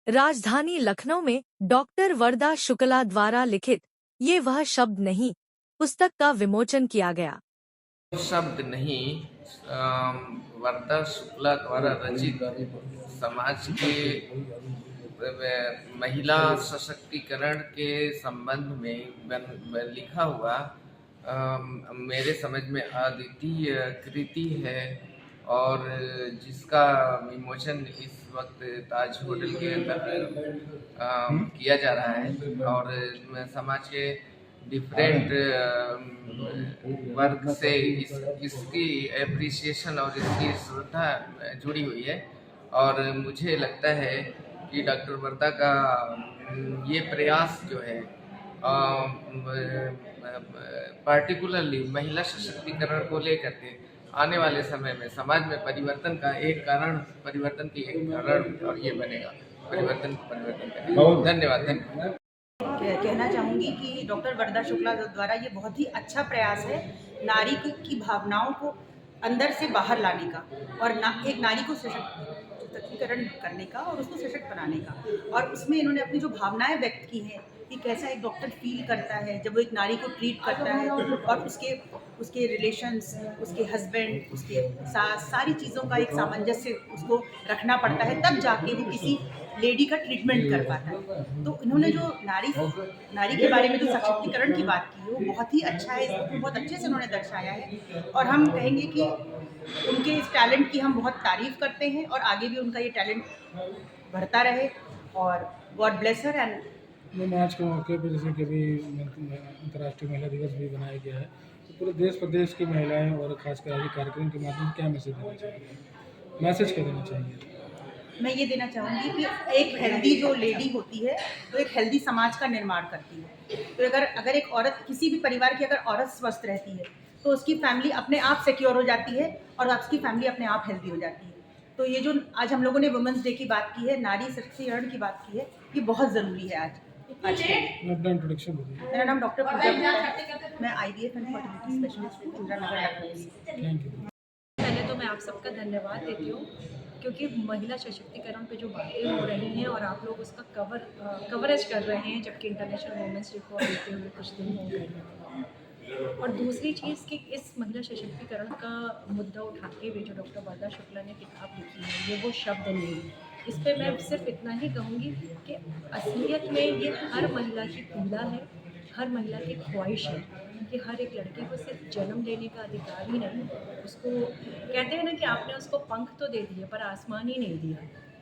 राजधानी लखनऊ में डॉक्टर वरदा शुक्ला द्वारा लिखित ये वह शब्द नहीं पुस्तक का विमोचन किया गया। शब्द नहीं, वरदा शुक्ला द्वारा रचित समाज के महिला सशक्तिकरण के संबंध में लिखा हुआ मेरे समझ में अद्वितीय कृति है और जिसका विमोचन इस वक्त ताज होटल के अंदर किया जा रहा है और समाज के डिफरेंट वर्ग से इसकी एप्रिसिएशन और इसकी श्रद्धा जुड़ी हुई है और मुझे लगता है कि डॉक्टर वर्दा का ये प्रयास जो है पार्टिकुलरली महिला सशक्तिकरण को लेकर के आने वाले समय में समाज में परिवर्तन की एक कारण और ये बनेगा परिवर्तन करेगा। धन्यवाद। कहना चाहूँगी कि डॉक्टर वरदा शुक्ला द्वारा ये बहुत ही अच्छा प्रयास है नारी की भावनाओं को अंदर से बाहर लाने का और एक नारी को सशक्तिकरण करने का और उसको सशक्त बनाने का। और उसमें इन्होंने अपनी जो भावनाएं व्यक्त की हैं कि कैसा एक डॉक्टर फील करता है जब वो एक नारी को ट्रीट करता है और उसके रिलेशंस, उसके हस्बैंड, उसके सास, सारी चीज़ों का एक सामंजस्य उसको रखना पड़ता है, तब जाके वो किसी लेडी का ट्रीटमेंट कर पाता है। तो इन्होंने जो नारी के बारे में जो सशक्तिकरण की बात की है वो बहुत ही अच्छा है, इसको बहुत अच्छे से उन्होंने दर्शाया है और हम कहेंगे कि उनके इस टैलेंट की हम बहुत तारीफ़ करते हैं और आगे भी उनका ये टैलेंट बढ़ता रहे और गॉड ब्लेस हर। एंड आज के मौके पर जैसे कि अभी अंतर्राष्ट्रीय महिला दिवस भी बनाया गया है, तो पूरे देश प्रदेश की महिलाएं और खासकर आज कार्यक्रम के माध्यम से क्या मैसेज देना चाहिए, क्या देना चाहिए? मैं ये देना चाहूँगी कि एक हेल्दी जो लेडी होती है तो एक हेल्दी समाज का निर्माण करती है। तो अगर एक औरत, किसी भी परिवार की अगर औरत स्वस्थ रहती है तो उसकी फैमिली अपने आप सिक्योर हो जाती है और उसकी फैमिली अपने आप हेल्दी हो जाती है। तो ये जो आज हम लोगों ने वुमेंस डे की बात की है, नारी सशक्तिकरण की बात की है, ये बहुत ज़रूरी है आज अपना इंट्रोडक्शन दीजिए। मेरा नाम डॉक्टर पूजा है, मैं IVF एंड फर्टिलिटी स्पेशलिस्ट हूँ, इंदिरा नगर लखनऊ से। Thank you. पहले तो मैं आप सबका धन्यवाद देती हूँ क्योंकि महिला सशक्तिकरण पे जो बातें हो रही हैं और आप लोग उसका कवरेज कर रहे हैं, जबकि इंटरनेशनल वुमेंस डे को देते हुए कुछ दिन हो गए। और दूसरी चीज़ कि इस महिला सशक्तिकरण का मुद्दा उठाते हुए जो डॉक्टर वरदा शुक्ला ने किताब लिखी है, ये वो शब्द नहीं। इस पर मैं सिर्फ इतना ही कहूँगी कि असलियत में ये हर महिला की पीड़ा है, हर महिला की ख्वाहिश है कि हर एक लड़की को सिर्फ जन्म लेने का अधिकार ही नहीं, उसको कहते हैं ना कि आपने उसको पंख तो दे दिए पर आसमान ही नहीं दिया,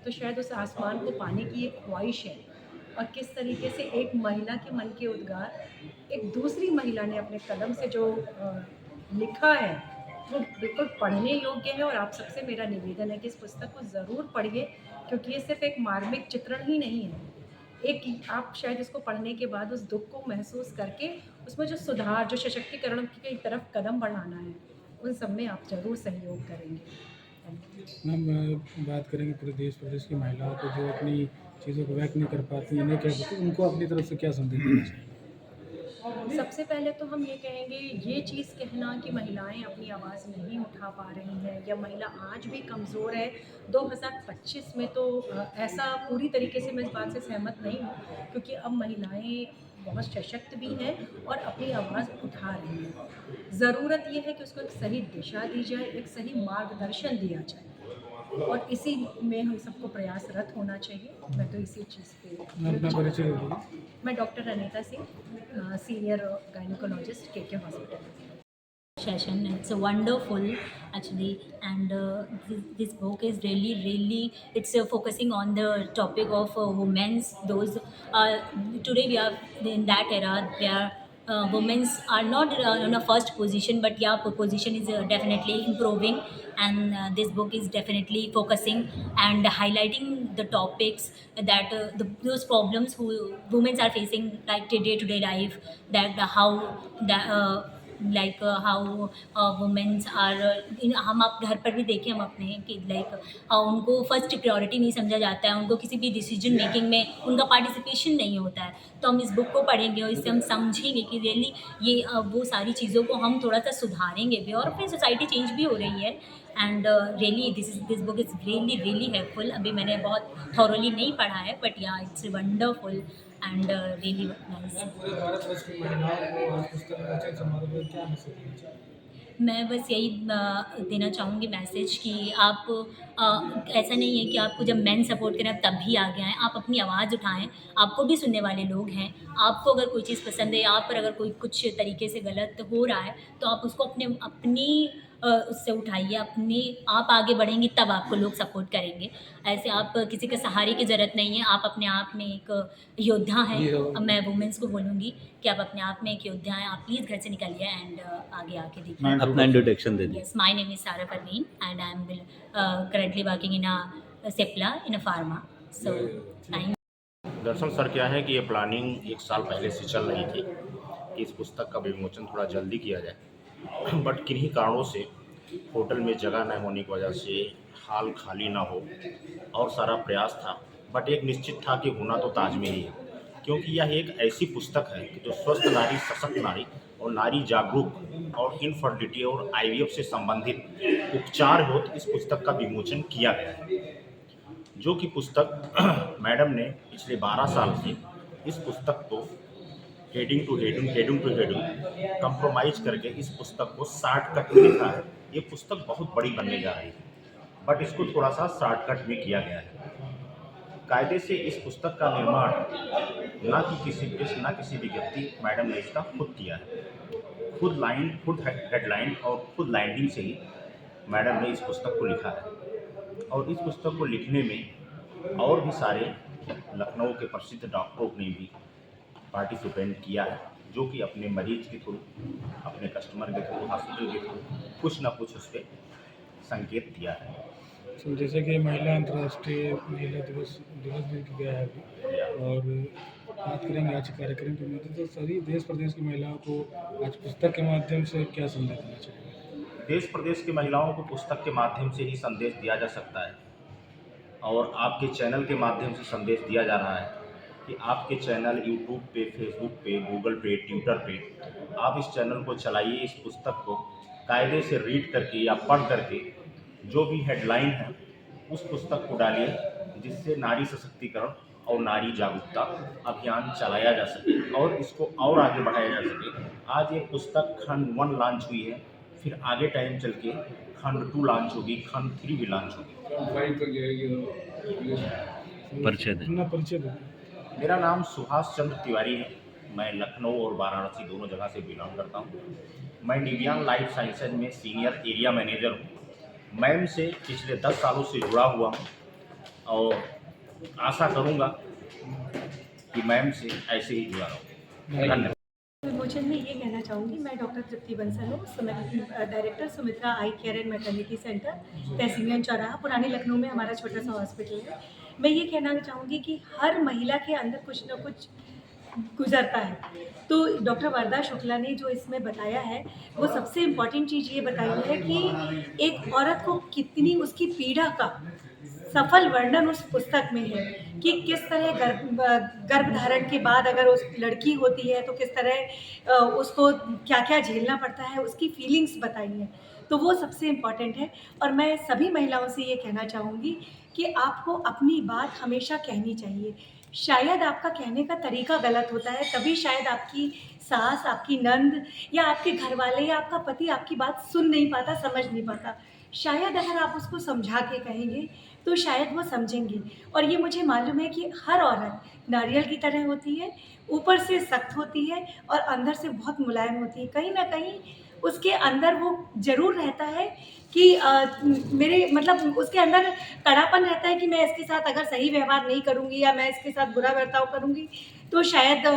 तो शायद उस आसमान को पाने की एक ख्वाहिश है। और किस तरीके से एक महिला के मन के उद्गार एक दूसरी महिला ने अपने कलम से जो लिखा है वो बिल्कुल पढ़ने योग्य है। और आप सबसे मेरा निवेदन है कि इस पुस्तक को ज़रूर पढ़िए क्योंकि ये सिर्फ एक मार्मिक चित्रण ही नहीं है, एक आप शायद इसको पढ़ने के बाद उस दुख को महसूस करके उसमें जो सुधार, जो सशक्तिकरण की तरफ कदम बढ़ाना है, उन सब में आप ज़रूर सहयोग करेंगे। मैम, बात करेंगे पूरे देश प्रदेश की महिलाओं को जो अपनी चीज़ों को व्यक्त नहीं कर पाती, नहीं कह पाती, उनको अपनी तरफ से क्या संदेश देना चाहिए? सबसे पहले तो हम ये कहेंगे, ये चीज़ कहना कि महिलाएं अपनी आवाज़ नहीं उठा पा रही हैं या महिला आज भी कमज़ोर है, 2025 में तो ऐसा पूरी तरीके से मैं इस बात से सहमत नहीं हूँ क्योंकि अब महिलाएं बहुत सशक्त भी हैं और अपनी आवाज़ उठा रही हैं। ज़रूरत ये है कि उसको एक सही दिशा दी जाए, एक सही मार्गदर्शन दिया जाए और इसी में हम सबको प्रयासरत होना चाहिए। मैं तो इसी चीज़ पे मैं doctor Anita Singh, senior gynaecologist KK hospital. Session. It's wonderful actually, and this book is really it's focusing on the topic of women's. Those today we are in that era where women's are not in a first position, but yeah, position is definitely improving, and this book is definitely focusing and highlighting the topics that those problems who women are facing like day to day life, that how that like how womens are हम आप घर पर भी देखें हम अपने कि like उनको फर्स्ट प्रायोरिटी नहीं समझा जाता है, उनको किसी भी डिसीजन मेकिंग में उनका पार्टिसिपेशन नहीं होता है। तो हम इस बुक को पढ़ेंगे और इससे हम समझेंगे कि रियली ये वो सारी चीज़ों को हम थोड़ा सा सुधारेंगे भी और फिर सोसाइटी चेंज भी हो रही है। And really this book is really helpful. अभी मैंने बहुत थॉरोली नहीं पढ़ा है, बट या it's wonderful and really nice. पूरे भारतवर्ष की महिलाओं को आज पुस्तक विमोचन समारोह में क्या मैसेज देना चाहिए? मैं बस यही देना चाहूँगी मैसेज कि आप ऐसा नहीं है कि आपको जब मेन सपोर्ट करें आप तभी आगे आएँ. आप अपनी आवाज़ उठाएँ, आपको भी सुनने वाले लोग हैं. आपको अगर कोई चीज़ पसंद है, आप पर अगर कोई कुछ तरीके से गलत हो रहा है, तो आप उसको अपनी उससे उठाइए. आप आगे बढ़ेंगी तब आपको लोग सपोर्ट करेंगे. ऐसे आप किसी के सहारे की ज़रूरत नहीं है. आप अपने आप में एक योद्धा हैं. अब मैं वुमेन्स को बोलूँगी कि आप अपने आप में एक योद्धा हैं. आप प्लीज़ घर से निकलिए एंड आगे आके देखिए. अपना इंट्रोडक्शन दे दीजिए. Yes, my name is Sarah Parveen and I am currently working in a Cipla in a pharma. So, thank. दरअसल सर क्या है कि ये प्लानिंग 1 साल पहले से चल रही थी कि इस पुस्तक का विमोचन थोड़ा जल्दी किया जाए, बट किन्हीं कारणों से होटल में जगह न होने की वजह से हाल खाली ना हो और सारा प्रयास था, बट एक निश्चित था कि होना तो ताज में ही है, क्योंकि यह एक ऐसी पुस्तक है कि जो स्वस्थ नारी, सशक्त नारी और नारी जागरूक और इनफर्टिलिटी और IVF से संबंधित उपचार हेतु इस पुस्तक का विमोचन किया गया है. जो कि पुस्तक मैडम ने पिछले 12 साल से इस पुस्तक को हेडिंग टू हेडिंग कंप्रोमाइज करके इस पुस्तक को शॉर्टकट में लिखा है. ये पुस्तक बहुत बड़ी बनने जा रही है, बट इसको थोड़ा सा शॉर्टकट में किया गया है. कायदे से इस पुस्तक का निर्माण ना किसी भी व्यक्ति, मैडम ने इसका खुद किया है. खुद हेडलाइन और खुद लाइनिंग से ही मैडम ने इस पुस्तक को लिखा है. और इस पुस्तक को लिखने में और भी सारे लखनऊ के प्रसिद्ध डॉक्टरों ने भी पार्टिसिपेंट किया है, जो कि अपने मरीज के थ्रू, अपने कस्टमर के थ्रू, हॉस्पिटल के थ्रू कुछ ना कुछ उस पर संकेत दिया है. सो जैसे कि महिला अंतर्राष्ट्रीय महिला दिवस भी गया है अभी, और बात करेंगे आज के कार्यक्रम के माध्यम से, सभी देश प्रदेश की महिलाओं को आज पुस्तक के माध्यम से क्या संदेश देना चाहिए? देश प्रदेश की महिलाओं को पुस्तक के माध्यम से ही संदेश दिया जा सकता है, और आपके चैनल के माध्यम से संदेश दिया जा रहा है कि आपके चैनल यूट्यूब पे, फेसबुक पे, गूगल पे, ट्विटर पे आप इस चैनल को चलाइए. इस पुस्तक को कायदे से रीड करके या पढ़ करके जो भी हेडलाइन है उस पुस्तक को डालिए, जिससे नारी सशक्तिकरण और नारी जागरूकता अभियान चलाया जा सके और इसको और आगे बढ़ाया जा सके. आज ये पुस्तक खंड 1 लॉन्च हुई है, फिर आगे टाइम चल के खंड 2 लॉन्च होगी, खंड 3 भी लॉन्च होगी. परिचय दें. अपना परिचय दें. मेरा नाम सुभाष चंद्र तिवारी है. मैं लखनऊ और वाराणसी दोनों जगह से बिलोंग करता हूँ. मैं निवियान लाइफ साइंसेज में सीनियर एरिया मैनेजर हूँ. मैम से पिछले 10 सालों से जुड़ा हुआ हूँ और आशा करूँगा कि मैम से ऐसे ही जुड़ा रहूँ. धन्यवाद. विमोचन में ये कहना चाहूँगी, मैं डॉक्टर तृप्ति बंसल हूँ, director Sumitra eye care and maternity centre, तहसीलियन चौराहा, पुराने लखनऊ में हमारा छोटा सा हॉस्पिटल है. मैं ये कहना चाहूँगी कि हर महिला के अंदर कुछ ना कुछ गुजरता है. तो डॉक्टर वरदा शुक्ला ने जो इसमें बताया है, वो सबसे इम्पॉर्टेंट चीज़ ये बताई है कि एक औरत को कितनी उसकी पीड़ा का सफल वर्णन उस पुस्तक में है कि किस तरह गर्भधारण के बाद अगर उस लड़की होती है तो किस तरह उसको क्या क्या झेलना पड़ता है, उसकी फीलिंग्स बताई हैं. तो वो सबसे इम्पॉर्टेंट है. और मैं सभी महिलाओं से ये कहना चाहूँगी कि आपको अपनी बात हमेशा कहनी चाहिए. शायद आपका कहने का तरीका गलत होता है, तभी शायद आपकी सास, आपकी नंद या आपके घर वाले या आपका पति आपकी बात सुन नहीं पाता, समझ नहीं पाता. शायद अगर आप उसको समझा के कहेंगे तो शायद वो समझेंगे. और ये मुझे मालूम है कि हर औरत नारियल की तरह होती है, ऊपर से सख्त होती है और अंदर से बहुत मुलायम होती है. कहीं ना कहीं उसके अंदर वो ज़रूर रहता है कि मेरे मतलब उसके अंदर कड़ापन रहता है कि मैं इसके साथ अगर सही व्यवहार नहीं करूँगी या मैं इसके साथ बुरा बर्ताव करूँगी तो शायद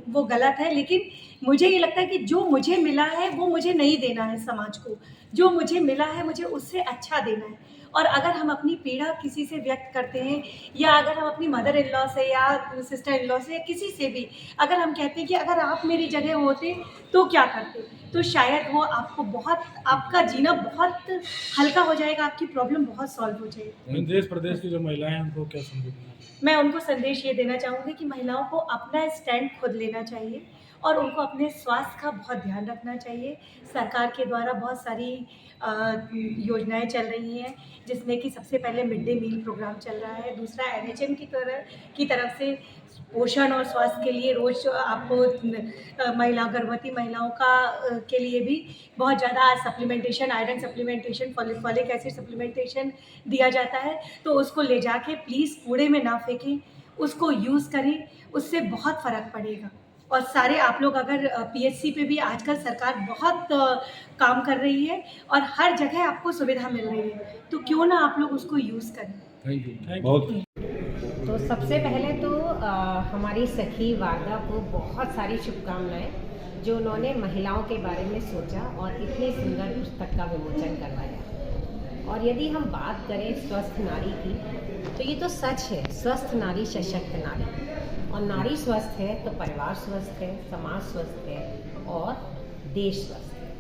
वो गलत है. लेकिन मुझे ये लगता है कि जो मुझे मिला है वो मुझे नहीं देना है समाज को. जो मुझे मिला है मुझे उससे अच्छा देना है. और अगर हम अपनी पीड़ा किसी से व्यक्त करते हैं या अगर हम अपनी मदर इन लॉ से या सिस्टर इन लॉ से या किसी से भी अगर हम कहते हैं कि अगर आप मेरी जगह होते तो क्या करते, तो शायद वो आपको बहुत, आपका जीना बहुत हल्का हो जाएगा, आपकी प्रॉब्लम बहुत सॉल्व हो जाएगी. देश प्रदेश की जो महिलाएं हैं उनको क्या संदेश देना चाहिए? मैं उनको संदेश ये देना चाहूँगी कि महिलाओं को अपना स्टैंड खुद लेना चाहिए और उनको अपने स्वास्थ्य का बहुत ध्यान रखना चाहिए। सरकार के द्वारा बहुत सारी योजनाएं चल रही हैं, जिसमें कि सबसे पहले मिड डे मील प्रोग्राम चल रहा है। दूसरा NHM की तरफ से पोषण और स्वास्थ्य के लिए रोज़ आपको गर्भवती महिलाओं के लिए भी बहुत ज़्यादा supplementation, iron supplementation, folic acid supplementation दिया जाता है। तो उसको ले जाके प्लीज़ कूड़े में ना फेंकें, उसको यूज़ करें, उससे बहुत फ़र्क पड़ेगा। और सारे आप लोग अगर PHC पे भी आजकल सरकार बहुत काम कर रही है और हर जगह आपको सुविधा मिल रही है, तो क्यों ना आप लोग उसको यूज़ करें। थैंक यू बहुत। तो सबसे पहले तो हमारी सखी वारदा को बहुत सारी शुभकामनाएं, जो उन्होंने महिलाओं के बारे में सोचा और इतनी सुंदर पुस्तक का विमोचन करवाया। और यदि हम बात करें स्वस्थ नारी की, तो ये तो सच है, स्वस्थ नारी सशक्त नारी। और नारी स्वस्थ है तो परिवार स्वस्थ है, समाज स्वस्थ है और देश स्वस्थ है।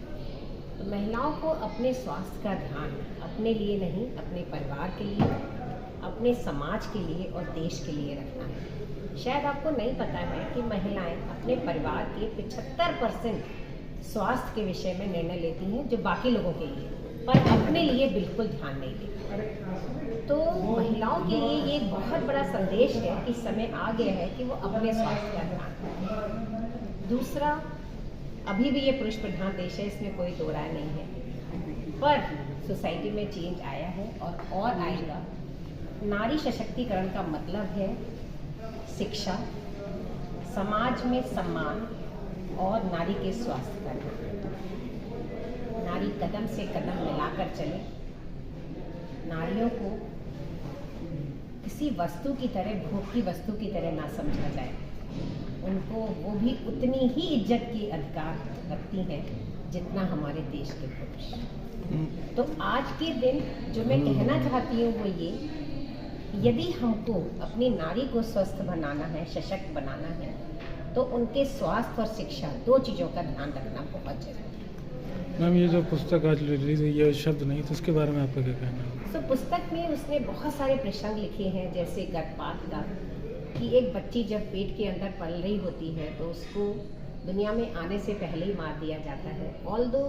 तो महिलाओं को अपने स्वास्थ्य का ध्यान अपने लिए नहीं, अपने परिवार के लिए, अपने समाज के लिए और देश के लिए रखना है। शायद आपको नहीं पता है कि महिलाएं अपने परिवार के 75% स्वास्थ्य के विषय में निर्णय लेती हैं, जो बाकी लोगों के लिए, पर अपने लिए बिल्कुल ध्यान नहीं देती। तो महिलाओं के लिए ये एक बहुत बड़ा संदेश है कि समय आ गया है कि वो अपने स्वास्थ्य का ध्यान रखें। दूसरा, अभी भी ये पुरुष प्रधान देश है, इसमें कोई दो राय नहीं है, पर सोसाइटी में चेंज आया है और आएगा। नारी सशक्तिकरण का मतलब है शिक्षा, समाज में सम्मान और नारी के स्वास्थ्य का ध्यान। नारी कदम से कदम मिलाकर चले, नारियों को किसी वस्तु की तरह, भोग की वस्तु की तरह ना समझा जाए। उनको वो भी उतनी ही इज्जत की अधिकार रखती हैं जितना हमारे देश के पुरुष। तो आज के दिन जो मैं कहना चाहती हूँ वो ये, यदि हमको अपनी नारी को स्वस्थ बनाना है, सशक्त बनाना है, तो उनके स्वास्थ्य और शिक्षा, दो चीज़ों का ध्यान रखना बहुत जरूरी है। मैम, ये जो पुस्तक आज रिलीज हुई है, शब्द नहीं, तो उसके बारे में आपका क्या कहना है? तो पुस्तक में उसने बहुत सारे प्रसंग लिखे हैं, जैसे गर्भपात का, कि एक बच्ची जब पेट के अंदर पल रही होती है तो उसको दुनिया में आने से पहले ही मार दिया जाता है। ऑल्दो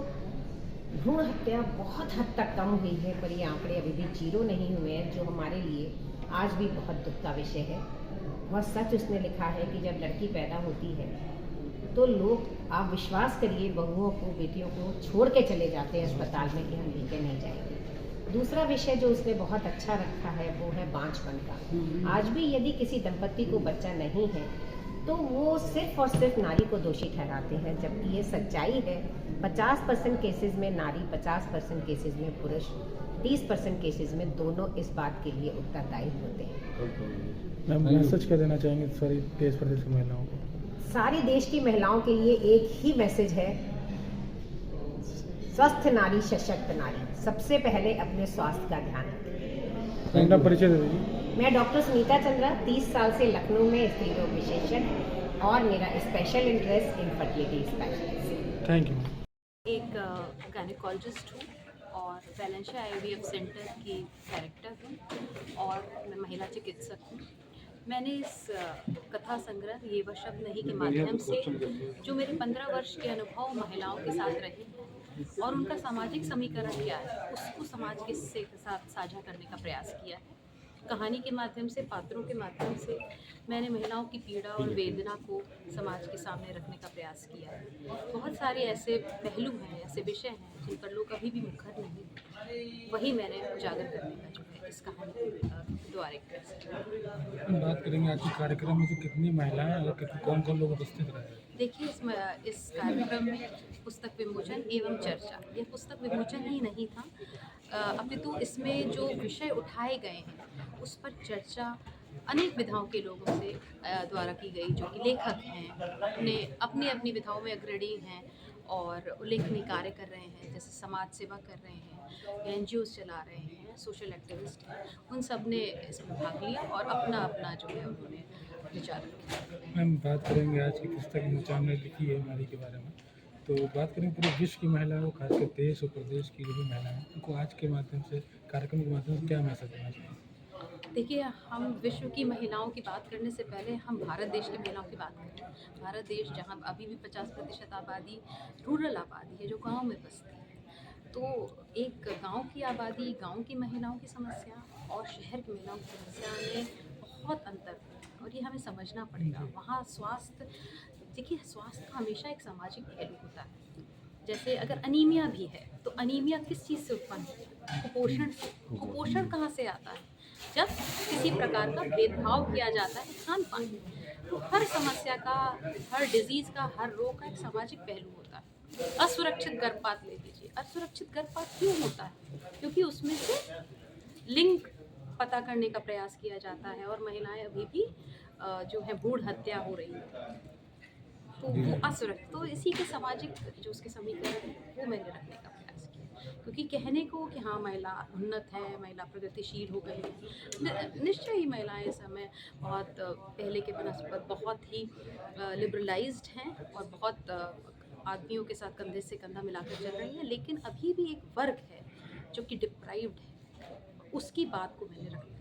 भ्रूण हत्या बहुत हद तक कम हुई है, पर ये आंकड़े अभी भी 0 नहीं हुए हैं, जो हमारे लिए आज भी बहुत दुख का विषय है। बहुत सच उसने लिखा है कि जब लड़की पैदा होती है तो लोग, आप विश्वास करिए, बहुओं को, बेटियों को छोड़ के चले जाते हैं अस्पताल में कि हम लेके नहीं जाएंगे। दूसरा विषय जो उसने बहुत अच्छा रखा है वो है बांझपन का। आज भी यदि किसी दंपत्ति को बच्चा नहीं है तो वो सिर्फ और सिर्फ नारी को दोषी ठहराते हैं, जबकि ये सच्चाई है। 50% केसेस में नारी, 50% केसेस में पुरुष, 30% केसेस में दोनों इस बात के लिए उत्तरदायी होते हैं। मैम, मैसेज क्या देना चाहेंगे सारी देश प्रदेश की महिलाओं को? सारी देश की महिलाओं के लिए एक ही मैसेज है, स्वस्थ नारी सशक्त नारी। सबसे पहले अपने स्वास्थ्य का ध्यान रखें। अपना परिचय दे दीजिए। मैं डॉक्टर सुनीता चंद्रा, 30 साल से लखनऊ में स्त्री रोग विशेषज्ञ, और मेरा special interest in fertility specialist. Thank you. एक गायनेकोलॉजिस्ट हूँ और वैलेंशिया IVF सेंटर की डायरेक्टर हूँ और मैं महिला चिकित्सक हूँ। मैंने इस कथा संग्रह ये वह शब्द नहीं के माध्यम से जो मेरे 15 वर्ष के अनुभव महिलाओं के साथ रहे हैं और उनका सामाजिक समीकरण क्या है, उसको समाज के साथ साझा करने का प्रयास किया है। कहानी के माध्यम से, पात्रों के माध्यम से मैंने महिलाओं की पीड़ा और वेदना को समाज के सामने रखने का प्रयास किया है। बहुत सारे ऐसे पहलू हैं, ऐसे विषय हैं जिन पर लोग कभी भी मुखर नहीं, वही मैंने उजागर करने का जो है इस कहानी के द्वारा हम बात करेंगे आज के कार्यक्रम में, तो कितनी महिलाएं और कौन कौन लोग उपस्थित रहे? देखिए, इस कार्यक्रम में पुस्तक विमोचन एवं चर्चा, यह पुस्तक विमोचन ही नहीं था, अपितु इसमें जो विषय उठाए गए हैं उस पर चर्चा अनेक विधाओं के लोगों से द्वारा की गई, जो कि लेखक हैं, अपनी अपनी विधाओं में अग्रणी हैं और उल्लेखनीय कार्य कर रहे हैं, जैसे समाज सेवा कर रहे हैं, NGOs चला रहे हैं, सोशल एक्टिविस्ट हैं। उन सब ने इसमें भाग लिया और अपना अपना जो है उन्होंने विचार रखा। हम बात करेंगे आज की पुस्तक मुचान ने लिखी है नारी के बारे में, तो बात करेंगे पूरे विश्व की महिलाओं, खासकर देश और प्रदेश की जो भी महिलाएं, उनको आज के माध्यम से, कार्यक्रम के माध्यम से क्या मैसेज देना चाहिए? देखिए, हम विश्व की महिलाओं की बात करने से पहले हम भारत देश की महिलाओं की बात करें। भारत देश जहाँ अभी भी 50% आबादी रूरल आबादी है, जो गांव में बसती है। तो एक गांव की आबादी, गांव की महिलाओं की समस्या और शहर की महिलाओं की समस्या में बहुत अंतर है और ये हमें समझना पड़ेगा। वहाँ स्वास्थ्य, देखिए स्वास्थ्य का हमेशा एक सामाजिक पहलू होता है। जैसे अगर अनीमिया भी है तो अनीमिया किस चीज़ से उत्पन्न होती है? कुपोषण से। कुपोषण कहाँ से आता है? जब किसी प्रकार का भेदभाव किया जाता है खान पान में। तो हर समस्या का, हर डिजीज़ का, हर रोग का एक सामाजिक पहलू होता है। असुरक्षित गर्भपात ले लीजिए। असुरक्षित गर्भपात क्यों होता है? क्योंकि उसमें से लिंग पता करने का प्रयास किया जाता है और महिलाएं अभी भी जो है भ्रूण हत्या हो रही है। तो वो असुरक्षित, तो इसी के सामाजिक जो उसके समीकरण है वो मैंने रखने का प्रयास किया। क्योंकि कहने को कि हाँ महिला उन्नत है, महिला प्रगतिशील हो गई है, निश्चय ही महिलाएं इस समय बहुत पहले के बनस्पत बहुत ही लिबरलाइज्ड हैं और बहुत आदमियों के साथ कंधे से कंधा मिलाकर चल रही हैं। लेकिन अभी भी एक वर्ग है जो कि डिप्राइव्ड है, उसकी बात को मैंने रखा।